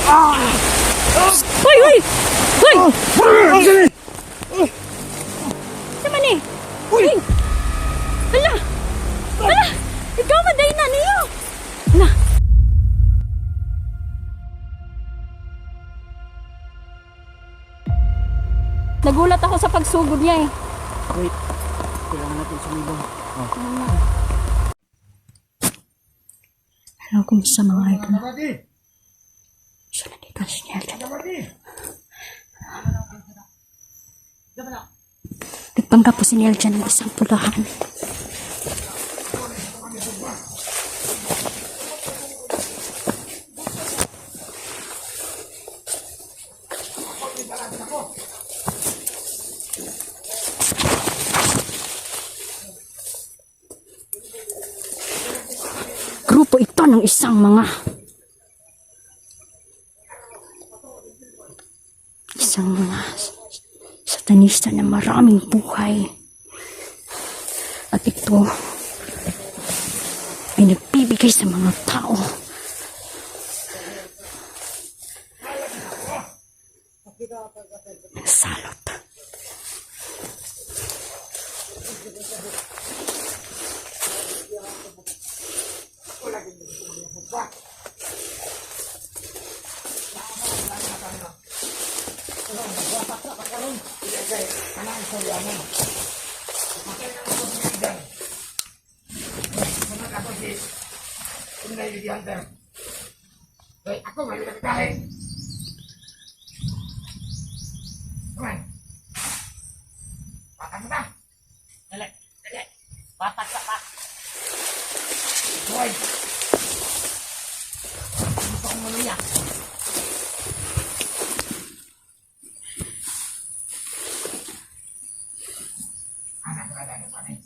Hoy, hoy! Hoy! Sama ni? Hoy! Hala! Hala! Ikaw maday na niyo! Na! Nagulat ako sa pagsugod niya eh. Wait. Kailangan natin sumilong. Hello, kumusta mga idol? So, nandito si Nelson. Nagpanggap po si Nelson ng isang pulahan. Grupo ito ng isang mga satanista na maraming buhay. At ito ay nagbibigay sa mga tao ng salot. Ako malihat kahit. Kumain. Patak kita. Dali. Patak ka pa. Boy. Gusto kong maluya. Anak berada di sana.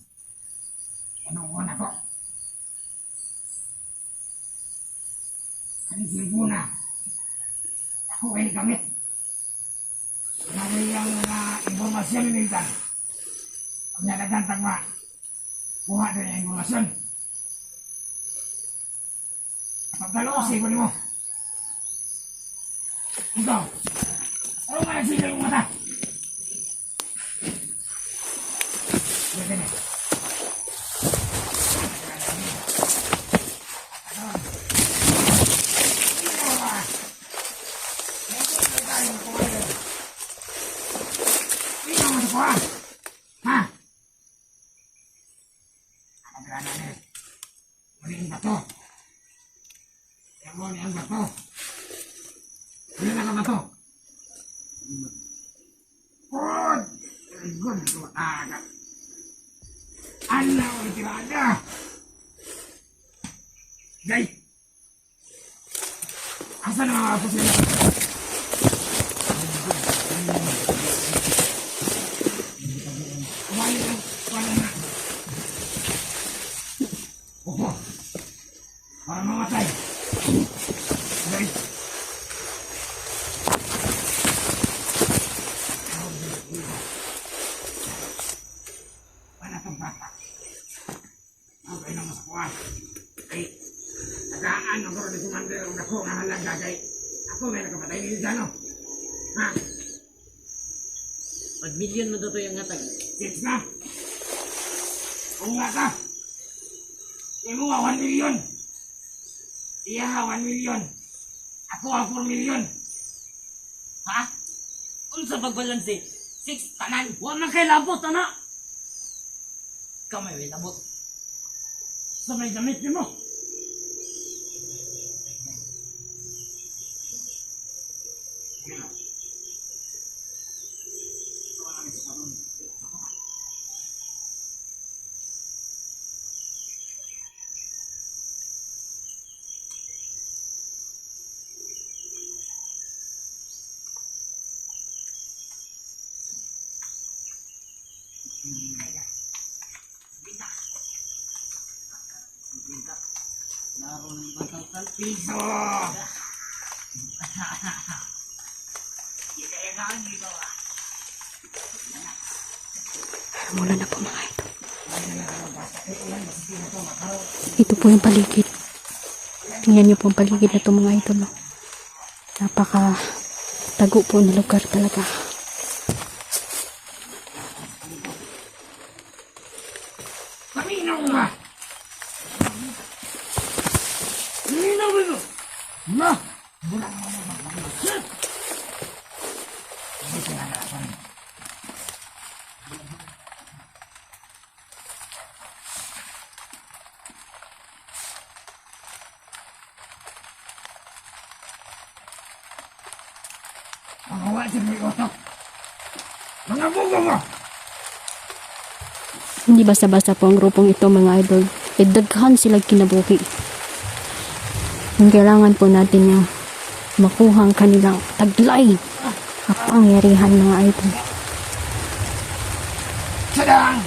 Nungguan ako. Ini silbuna. Ako kayo gamit. Dari yang informasi yang minta. Pag gantang ma. Kuha dari informasi. Pagdalo ko sigo mo. Ikaw. Ano nga nagsila yung mata? Pwede na. Ha? Ang gana niya. Muling bato. Yan mo niya ang bato. Muling na ka bato. Good. Very good. Agad. Ano ang tirada? Gay. Asa na mga kapos nila? Para mamatay. Okay. Wala kang bata. Okay lang masakuhan. Ay, nagaan ako rin sumanda ang ako nga halaga kay ako may nakamatay nila dyan, no? Ha? Pag-million na daw yung ngatag. 6 na. Kung nga ka. Hindi mo nga 1 million. Iya nga 1 million. Ako ang 4 million. Ha? Unsa pagbalansi? 6 tanan. Huwag na kay labot, anak. Kamay may labot. Sa may damit niyo mo. Naroon ng batal-tal. Piso! Mula na po mga ito. Ito po yung paligid. Tingnan niyo po ang paligid na ito mga ito. No? Napaka tago po na lugar talaga. Paminaw ba? Paminaw ba ito? Ma! Mga wajan mo ito. Mga bugo mo! Hindi basta-basta po ang grupong ito mga idol. E daghan sila kinabuhi. Ang kailangan po natin yung makuha ang kanilang taglay. Kapangyarihan mga idol. Sadang!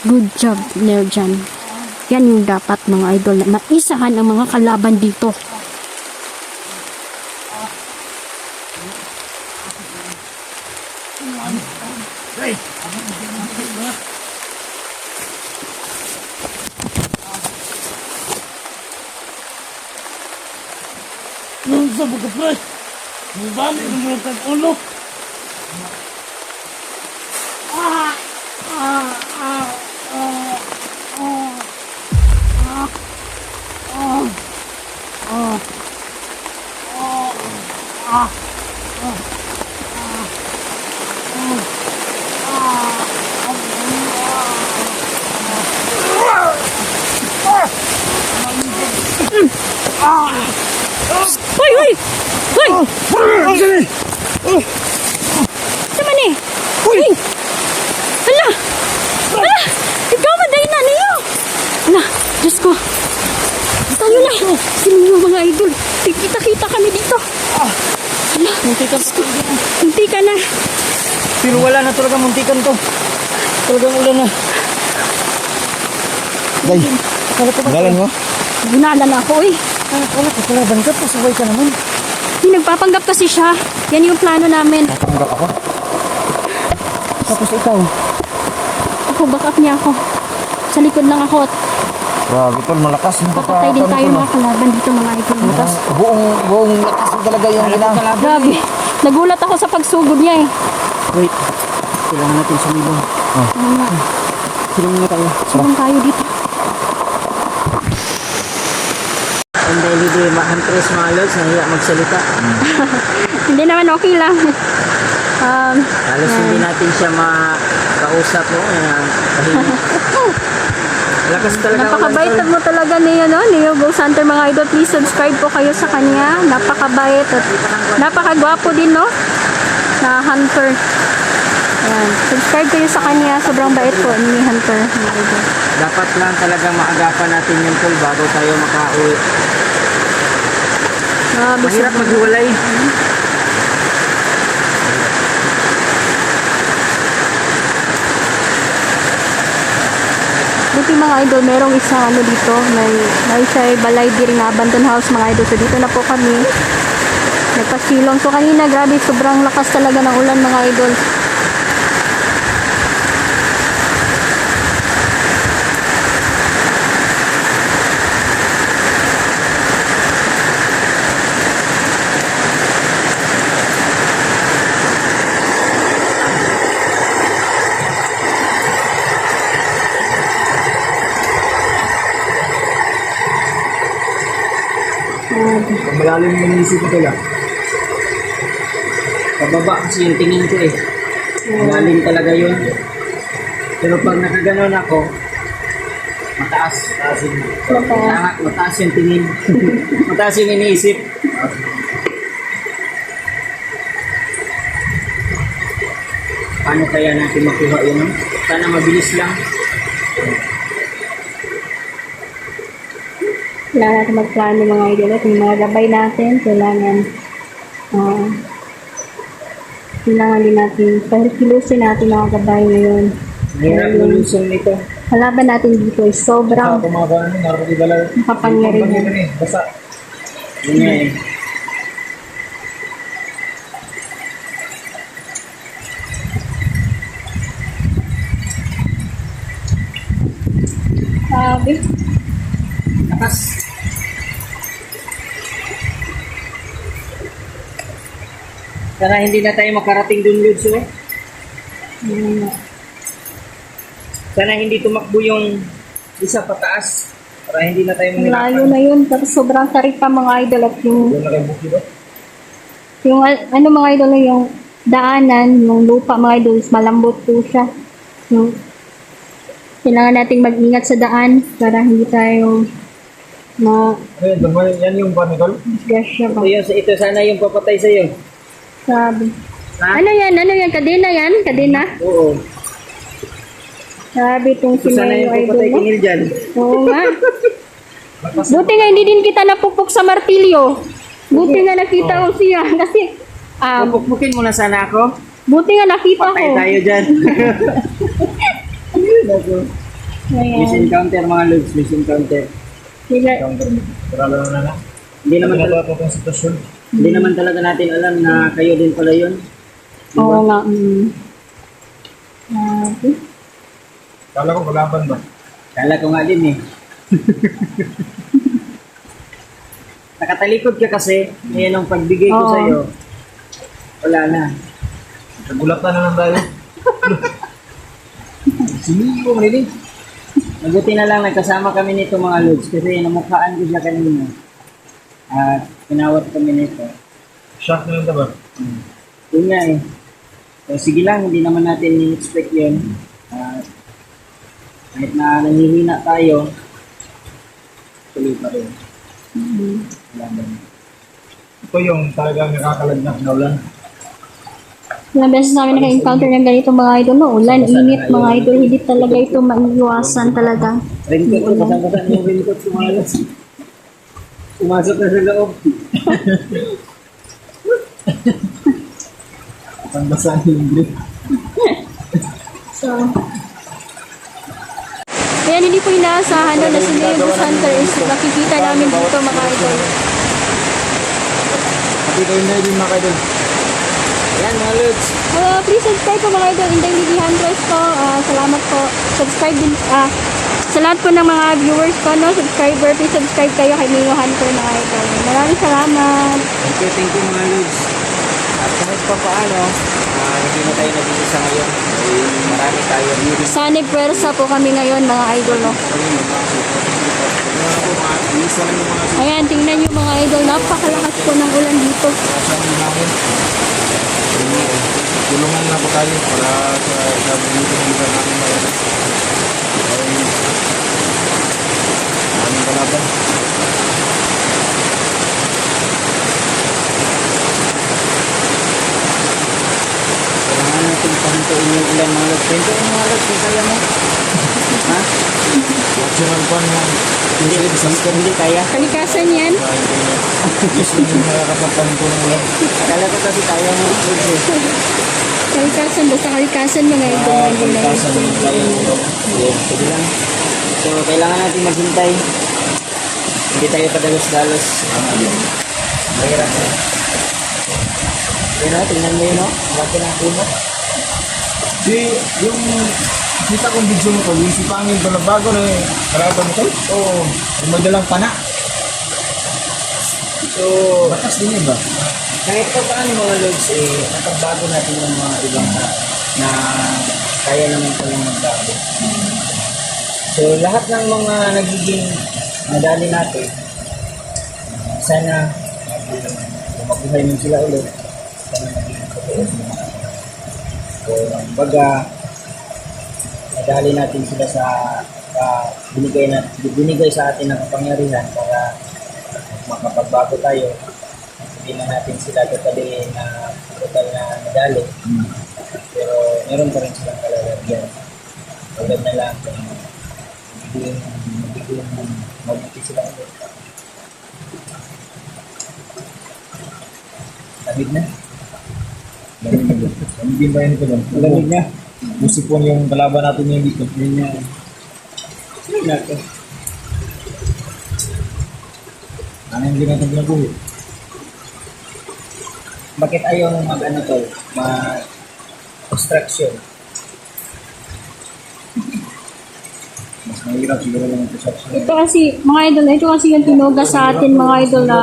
Good job, Nerjan. Yan yung dapat mga idol. Maisahan ang mga kalaban dito. Hey! Nung sa pagkapres, nabalik ng mga tag-ulo. Hoy! Hoy! Hoy! Sama ni? Hoy! Hala! Hala! Ikaw maday na niyo! Hala! Diyos ko! Tayo na! Sino mga idol? Kita-kita kami dito! Hala! Diyos ko! Munti ka na! Pero wala na talaga muntikan to. Talagang ulan na. Day, ngalan mo? Gunala na ako eh! Wala ka pala, bangkat, pasaway ka naman. Hindi, nagpapanggap kasi siya. Yan yung plano namin. Natanggap ako. Tapos ikaw, Ako, backup niya ako. Sa likod lang ako at Grabe tol, malakas yung papatay din tayo mga kalaban dito mga idol. Bukas. Buong lakas mo talaga yung ginang. Grabe. Nagulat ako sa pagsugod niya eh. wait. Kailangan natin sumilong. Ano nga. Silong na tayo. Sabang tayo dito. Ang dahil di ma-huntress mga lods, nahiya magsalita. Hindi naman okay lang. Halos hindi natin siya makausap mo. Lakas talaga. Napakabait mo talaga niyo, no? Niyo Ghost Hunter mga idol. Please subscribe po kayo sa kanya. Napakabait at napakagwapo din, no? Na hunter. Ayan. Subscribe kayo sa kanya. Sobrang bait po ni Hunter. Mga idol. Dapat lang talaga maagapan natin yung tol bago tayo makauwi. Grabe, Mahirap sobrang- maghiwalay. Buti mga idol, merong isa ano dito, may siya balay diri nga abandoned house mga idol. So dito na po kami nagpasilong. So kanina grabe sobrang lakas talaga ng ulan mga idol. Malalim yung isip ko tol. Pababa kasi yung tingin ko eh. Malalim talaga yun. Pero pag nakaganon ako, mataas. Mataas yung tingin. Mataas yung iniisip. Paano kaya natin makuha yun? Sana mabilis lang. Kailangan natin magplano mga idol at yung mga gabay natin, kailangan din natin, kilusin natin mga gabay ngayon. Mahirap lulusong nito. Kalaban natin dito ay sobrang Kumakain mo, naroon makapangyarihan. Basta. Yun nga eh. Sana hindi na tayo makarating dun, Lods, oh. Sana hindi tumakbo yung isa pataas para hindi na tayo Layo mahirapan. na yun. Tapos sobrang tarik pa mga idol. At yung, Doon na kayo bukid, oh. yung ano mga idol, yung daanan, yung lupa mga idol, is malambot po siya. Yung, kailangan nating mag-ingat sa daan para hindi tayo Yan yung disgrasya ba. Ito sana yung papatay sa'yo. Sabi. Ha? Ano yan? Ano yan? Kadena yan? Kadena? Oo. Sabi itong Ito sana sinayo yung idol papatay mo. kingil dyan. Oo nga. Buti nga hindi din kita napupok sa martilyo. Buti nga nakita ko siya. Kasi, Pupukpukin mo na sana ako. buti nga nakita Patay ko. tayo dyan. Miss Ayan. encounter mga Lods, miss encounter. Sila, Hindi naman talaga Hindi naman talaga natin alam na kayo din pala yun. oo nga. Sabi. Kala ko kalaban ba? Kala ko nga din eh. Nakatalikod ka kasi, ngayon ang pagbigay ko Oo. sa'yo, wala na. Nagulatan na lang tayo. Siniyo ko manili. Mabuti na lang nagkasama kami nito mga Lods kasi namukhaan ko siya kanina. At pinawat kami nito. Shock na lang ba? Yun nga eh. So, sige lang, hindi naman natin in-expect yun. At kahit na nanghihina tayo, tuloy pa rin. Laban. Ito yung talagang nakakalagnak na ulan. Ilang beses namin naka-encounter ng ganito mga idol. No? Ulan, init mga idol. Hindi talaga ito maiiwasan talaga. Raincoat ko, kasang-kasang yung raincoat sumalas. Pumasok na sa loob. Ang basa yung grip. So, ayan, hindi po inaasahan na si Leo Dos Hunter is makikita namin dito mga idol. Pati kayo na din mga kaidol. Yan mga Lods. Please subscribe po mga idol. Inday Lily Hunters po. Salamat po. Subscribe din. Sa lahat po ng mga viewers ko, no, subscriber, please subscribe kayo kay Leo Hunter mga idol. Maraming salamat. Thank you mga Lods. At kahit pa paano, hindi na tayo nag-iisa ngayon. Marami tayo dito. Sanib pwersa po kami ngayon mga idol. No? Ayan, tingnan nyo mga idol. Napakalakas po ng ulan dito. Tulungan na po tayo para sa buto ng lugar namin ngayon. Aming kalaban. Kailangan natin pahintuin yung ulan mga Lods. Pahintuin yung mga Lods, kung kaya mo. Ha? Natural pan yan. Hindi kaya. Kalikasan yan. Gusto nyo nakakapagpanin po ng ulan. Akala ko kasi kaya mo. Lods, eh. Kalikasan, basta kalikasan mga idol. Mga idol na yun. Kalikasan yung tayo. Sige lang. So, kailangan natin maghintay. Hindi tayo padalos-dalos. Mahirap na. Yun o, tingnan mo yun o. Laki ng puno. Di, yung kita kong video mo to, yung si Pangil ba na bago na eh. Kalaban mo to? Oo. Yung madalang pana. So, Batas din yun ba? kahit pa paano mga Lods, napagbago natin yung mga ibang na kaya naman palang magbago. So, lahat ng mga nagiging madali natin, sana mabuhay mo sila ulit. Sana magiging totoo sila. So, baga, nadali natin sila sa binigay sa atin ng kapangyarihan para makapagbago tayo. Hindi na natin sila totally na total na nadali. Pero meron pa rin silang kalalagyan. Agad na lang kung magiging mabuti sila ulit. Lamig na. Lamig na doon. Lamig din ba yun ito doon? Lamig na. Musipon yung kalaban natin yung dito. Yun niya. Lamig na ito. Ano yung ginatang ginabuhi? Bakit ayaw mag-ano to? Mag-construction. Mas Mahirap siguro lang ito sa Ito kasi, mga idol, ito kasi yung tinuga sa atin, mga idol, na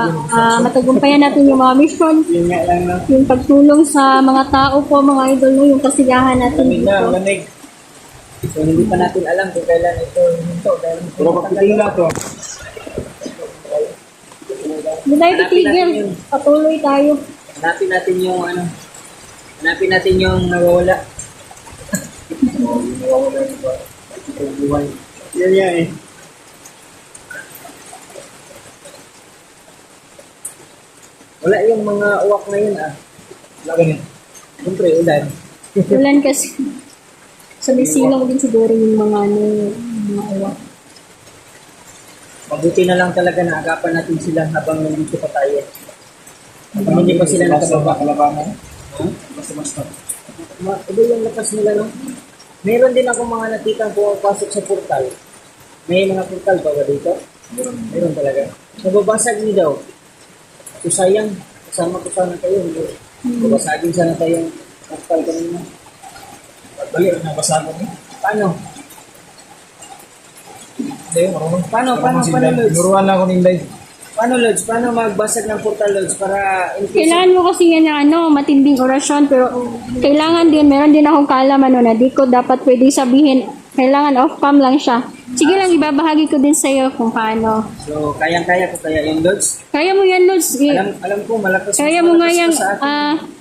matagumpayan natin yung mga mission, Yun nga lang, no? yung pagtulong sa mga tao po, mga idol, no, yung kasiyahan natin Lamig na, dito. lamig. So, hindi pa natin alam kung kailan ito hinto. Dahil Pero pagpiting na to, Hindi tayo titigil, patuloy tayo. hanapin natin yung ano, hanapin natin yung nawawala. Buhay. Yan yan eh. Wala yung mga uwak na yun ah. wala ganun. Siyempre, ulan. Ulan kasi. Sa may silong din siguro yung mga ano, yung mga uwak. Mabuti na lang talaga na agapan natin sila habang nandito pa tayo. Habang hindi pa sila nakababa. Kalabangan. Basta-basta. Iba yung lakas nila, no? Meron din ako mga nakitang pumapasok sa portal. May mga portal pa ba dito? Meron talaga. Nababasag niyo daw. So sayang, kasama ko sana kayo. Babasagin sana tayong portal kanina. Dali, nabasago niya. Paano? Hindi, marunong. Paano, Lods? Nuruan lang ako ng live. Paano, Lods? Paano magbasag ng portal, Lods? Para in case... Kailangan mo kasi yan ng ano, matinding orasyon, pero kailangan din, meron din akong kaalaman ano, na di ko dapat pwede sabihin, kailangan off-cam lang siya. Sige lang, ibabahagi ko din sa'yo kung paano. So, kayang-kaya ko kaya yung Lods? Kaya mo yan, Lods. Alam ko, malakas. Kaya mo nga malakas yan, ka sa akin.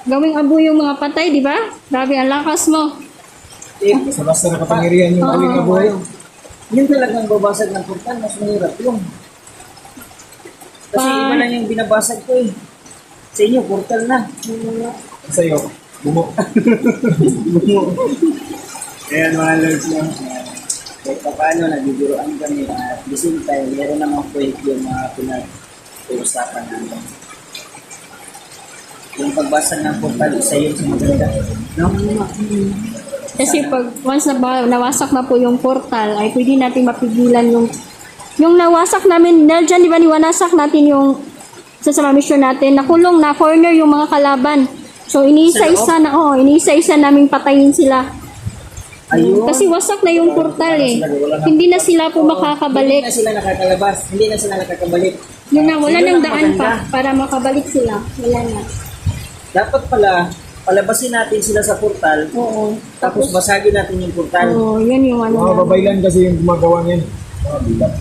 gawing abo yung mga patay, di ba? Grabe, ang lakas mo. Basta-basta nakapangyarihan yung aling na buhay. Yung talagang babasag ng portal, mas mahirap yung. Kasi iba lang yung binabasag ko eh. Sa inyo, portal na. Sa'yo, bumo. Ayan mga lords mo. Kahit pa paano, nagigiroan kami. At the same time, meron namang point yung mga pinag-uusapan namin. Yung pagbasag ng portal, isa yun sa maganda. No? Kasi pag once na nawasak na po yung portal, ay pwede natin mapigilan yung nawasak namin, dyan di ba niwanasak natin yung sa mission natin, nakulong na corner yung mga kalaban. So iniisa-isa namin patayin sila. Ayun. Kasi wasak na yung portal eh. Hindi na sila po Hindi makakabalik. na sila nakakalabas. Hindi na sila nakakabalik. Yun na, wala Yun nang ang daan pa maganda. para makabalik sila. Wala na. Dapat pala, palabasin natin sila sa portal, Oo. tapos basagin natin yung portal. Oo, yun yung ano. Mga babaylan kasi yung gumagawa niyan. Mga bilang.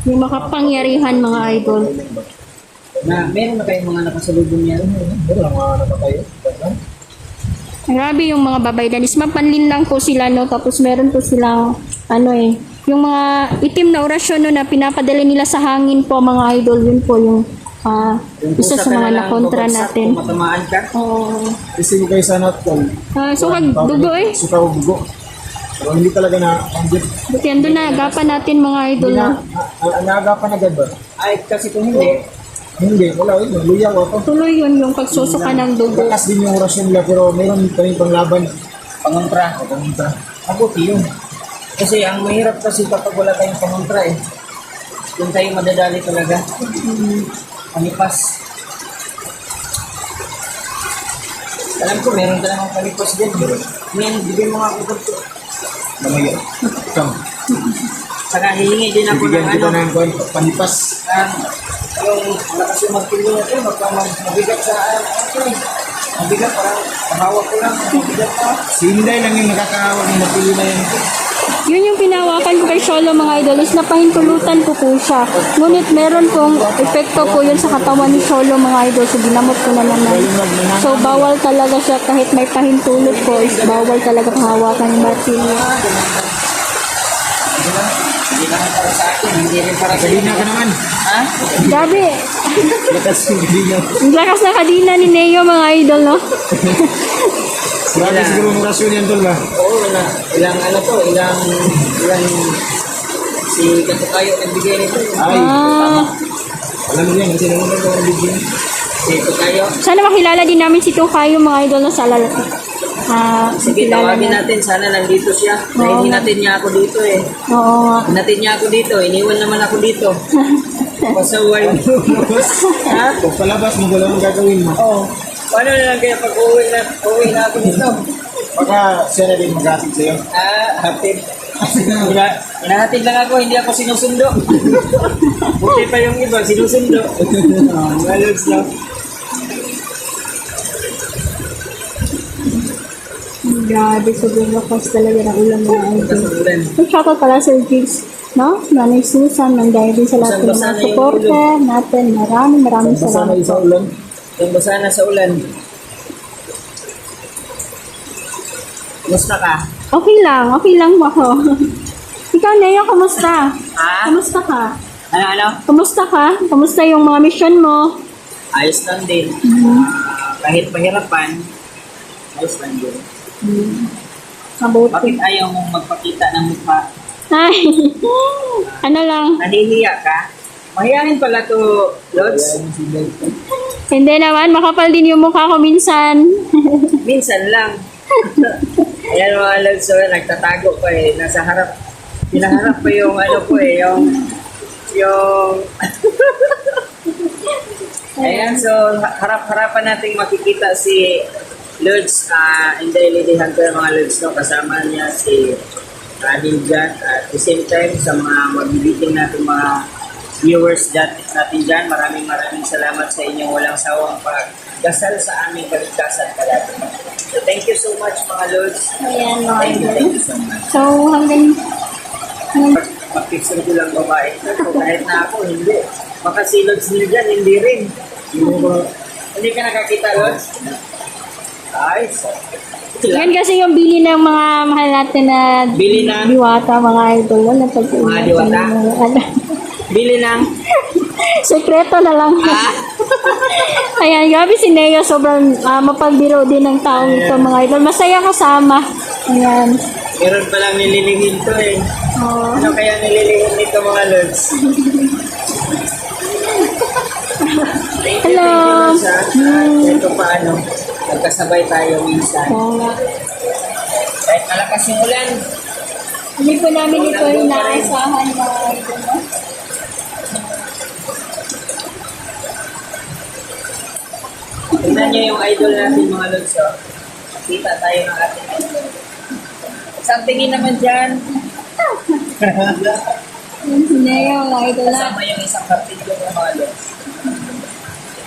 Yung makapangyarihan mga idol. Na meron na kayong mga nakasalubong yan. Pero lang mga napatay. Grabe yung mga babaylan. Is mapanlin lang po sila, no? Tapos meron po silang, ano eh, yung mga itim na orasyon, no, na pinapadala nila sa hangin po, mga idol. Yun po yung Yung isa pusa sa ka mga na lang nakontra babagsak natin. kung matamaan ka. Oo. Kasi ko kayo sana tol. Sukag, dugo eh. Suka o bugo. Pero hindi talaga na panggit. Buti andun na, agapan natin mga idol. Hindi na, No? naagapan agad ba? Ay, kasi kung hindi, Hindi, wala. Nagluyaw ako. Tuloy yun yung pagsusuka ng dugo. Lakas din yung orasyon nila pero meron kami panglaban. pangontra. Pamunta. Mabuti yun. Kasi ang mahirap kasi kapag wala tayong pangontra eh. Yung tayo madadali talaga. Panipas. Alam ko, meron talagang panipas din. Ngayon, bigyan mo nga ako dito. Namaya. Come. Saka hihingi din ako ng Bigyan kita ano. ng kuwan, panipas. Yung malakas yung magpili na ito, mabigat sa ano eh. Mabigat, parang mahawak ko lang. Mabigat pa. Si Inday lang yung nakakahawak ng mapili na yan. Yun yung pinawakan ko kay Sholo mga idol, is napahintulutan ko po siya. Ngunit meron pong epekto po yun sa katawan ni Sholo mga idol, so ginamot ko na naman. So bawal talaga siya kahit may pahintulot po, is bawal talaga hawakan yung martilyo. Hindi naman para sa akin, hindi rin para sa Kadina ka naman. Ha? Grabe, Lakas yung kadina. ang lakas na kadina ni Neo mga idol, no? Grabe siguro ng orasyon yan tol ba? Oo, ilang ano to, ilang si Katukayo nagbigay nito. Ay, Ah, alam mo yan kasi nanonood ako ng video. Si Katukayo. sana makilala din namin si Tukayo mga idol na sa lalaki. Sige, kilala tawagin na. natin. Sana nandito siya. Dahil hinatid niya ako dito eh. Oo nga. Hinatid niya ako dito. Iniwan naman ako dito. Pasaway mo. Ha? Kung palabas mo, wala mong gagawin mo. Oo. Paano na lang kaya pag uwi na ako dito? Baka siya na din mag-atid sa'yo. Hatid. Hinahatid lang ako, hindi ako sinusundo. Buti pa yung iba, sinusundo. Mga lods, no? Grabe, sobrang lakas talaga ng ulan mga idol. Kasulan. Shoutout pala Sir Jigs, no? Nanay Susan, nanggaya din sa lahat ng mga supporter natin. Maraming Basa na salamat isa po. ulan. Yung basa na sa ulan. Kumusta ka? Okay lang ako. Ikaw, Neo, kumusta? Ha? Kumusta ka? Ano? Kumusta ka? Kumusta yung mga mission mo? Ayos lang din. Kahit mahirapan, ayos lang din. Mabuti. Bakit ayaw mong magpakita ng mukha? Ay, ano lang. Nahihiya ka? Mahihayin pala to, Lods. Hindi naman, makapal din yung mukha ko minsan. Minsan lang. Ayan mga Lods, so, nagtatago pa eh. Nasa harap. Pinaharap pa yung ano ko eh, yung Ayan, so harap-harapan natin makikita si Lods in the Lady Hunter mga Lods, no? Kasama niya si Adin dyan. At the same time, sa mga magbibigyan natin mga viewers natin dyan, maraming salamat sa inyong walang sawang pagdasal sa aming kaligtasan palagi. So thank you so much mga Lods. Ayan, mga idol. Thank you so much. So, hanggang Pag-picture ko lang babae. So, kahit na ako, hindi. Baka si Lods nyo dyan, hindi rin. Hindi ka nakakita, Lods? Ay, so. yan kasi yung bili ng mga mahal natin na Bili na? diwata, mga idol. Wala pag-iingat. Mga diwata? Bili ng... Sekreto na lang. Ayan, grabe si Neo. Sobrang mapagbiro din ng taong ito, mga idol. Masaya kasama. Ayan. Meron palang nililingin to eh. Oh. Ano kaya nililingin nito mga Lods? Thank you, Hello. Lods, ha? Ito paano, magkasabay tayo minsan. Kahit malakas yung ulan, Hindi po namin ito inaasahan, mga idol. No? tingnan nyo yung idol natin mga Lods, oh. Kita tayo ng ating idol. Isang tingin naman dyan. Yan si Neo, mga idol. Kasama yung isang kapit yung mga Lods.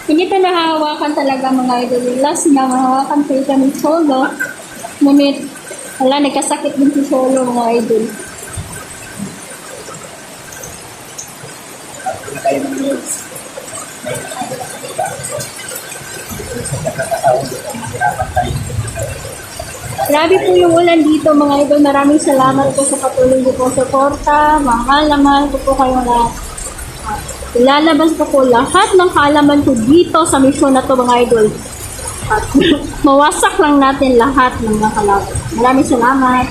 Hindi ito nahahawakan talaga, mga idol. Last na mahawakan ko ito ng solo. Ngunit, wala, nagkasakit din si solo, mga idol. Wala tayo ng Lods. Grabe po yung ulan dito, mga idol. Maraming salamat po sa patuloy niyo po suporta. Mahal na mahal ko po kayo lahat. Ilalabas ko po lahat ng kaalaman ko dito sa mission na to, mga idol. At mawasak lang natin lahat ng mga kalaban. Maraming salamat.